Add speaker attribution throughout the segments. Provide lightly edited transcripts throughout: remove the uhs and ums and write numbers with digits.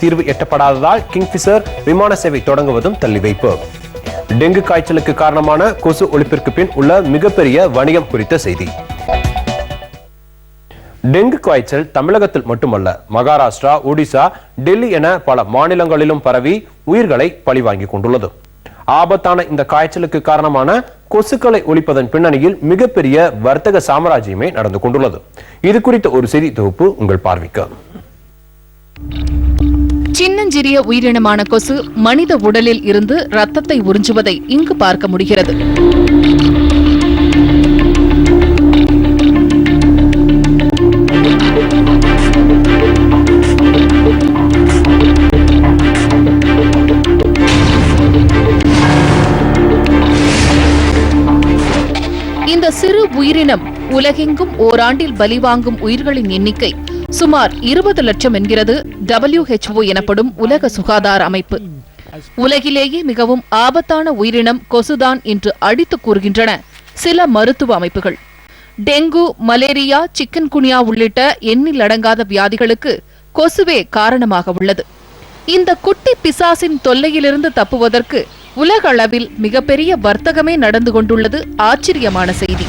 Speaker 1: தீர்வு எட்டப்படாததால் கிங்ஃபிஷர் விமான சேவை தொடங்குவதும் தள்ளி வைப்பு. டெங்கு காய்ச்சலுக்கு காரணமான கொசு ஒழிப்பிற்கு பின் உள்ள மிகப்பெரிய வணிகம் குறித்த செய்தி. டெங்கு காய்ச்சல் தமிழகத்தில் மட்டுமல்ல, மகாராஷ்டிரா, ஒடிசா, டெல்லி என பல மாநிலங்களிலும் பரவி உயிர்களை பழிவாங்கிக் கொண்டுள்ளது. ஆபத்தான இந்த காய்ச்சலுக்கு காரணமான கொசுக்களை ஒழிப்பதன் பின்னணியில் மிகப்பெரிய வர்த்தக சாம்ராஜ்யமே நடந்து கொண்டுள்ளது. இது குறித்த ஒரு செய்தி தொகுப்பு உங்கள் பார்வைக்கு.
Speaker 2: சின்னஞ்சிறிய உயிரினமான கொசு மனித உடலில் இருந்து ரத்தத்தை உறிஞ்சுவதை இங்கு பார்க்க முடிகிறது. இந்த சிறு உயிரினம் உலகெங்கும் ஓராண்டில் பலிவாங்கும் உயிர்களின் எண்ணிக்கை சுமார் 20 லட்சம் என்கிறது WHO எனப்படும் உலக சுகாதார அமைப்பு. உலகிலேயே மிகவும் ஆபத்தான உயிரினம் கொசுதான் என்று அடித்து கூறுகின்றன சில மருத்துவ அமைப்புகள். டெங்கு, மலேரியா, சிக்கன்குனியா உள்ளிட்ட எண்ணில் அடங்காத வியாதிகளுக்கு கொசுவே காரணமாக உள்ளது. இந்த குட்டி பிசாசின் தொல்லையிலிருந்து தப்புவதற்கு உலக அளவில் மிகப்பெரிய வர்த்தகமே நடந்து கொண்டுள்ளது ஆச்சரியமான செய்தி.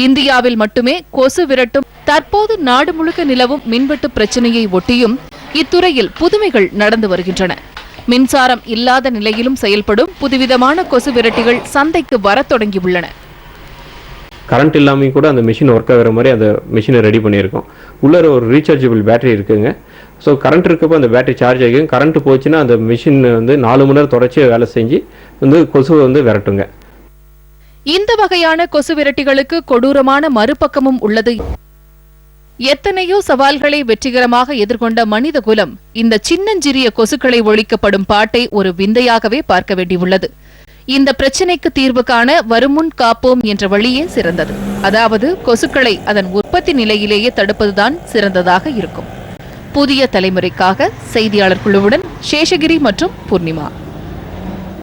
Speaker 2: இந்தியாவில் மட்டுமே கொசு விரட்டும் தற்போது நாடு முழுக்க நிலவும் மின்வெட்டு பிரச்சனையை ஒட்டியும் இத்துறையில் புதுமைகள் நடந்து வருகின்றன. மின்சாரம் இல்லாத நிலையிலும் செயல்படும் புதுவிதமான கொசு விரட்டிகள் சந்தைக்கு வரத் தொடங்கியுள்ளன.
Speaker 3: கரண்ட் இல்லாமல் கூட அந்த மிஷின் ஒர்க் ஆகிற மாதிரி அந்த மிஷினை ரெடி பண்ணியிருக்கோம். உள்ள ஒரு ரீசார்ஜபிள் பேட்டரி இருக்குங்க. ஸோ கரண்ட் இருக்கப்போ அந்த பேட்டரி சார்ஜ் ஆகிக்கும். கரண்ட் போச்சுன்னா அந்த மிஷின் 4 மணி நேரம் தொடர்ச்சியாக வேலை செஞ்சு கொசுவை விரட்டுங்க.
Speaker 2: இந்த வகையான கொசு விரட்டிகளுக்கு கொடூரமான மறுபக்கமும் உள்ளது. எத்தனையோ சவால்களை வெற்றிகரமாக எதிர்கொண்ட மனித குலம் இந்த சின்னஞ்சிறிய கொசுக்களை ஒழிக்கப்படும் பாட்டை ஒரு விந்தையாகவே பார்க்க வேண்டியுள்ளது. இந்த பிரச்சினைக்கு தீர்வு காண வருமுன் காப்போம் என்ற வழியே சிறந்தது. அதாவது கொசுக்களை அதன் உற்பத்தி நிலையிலேயே தடுப்பதுதான் சிறந்ததாக இருக்கும். புதிய தலைமுறைக்காக செய்தியாளர் குழுவுடன் சேஷகிரி மற்றும் பூர்ணிமா.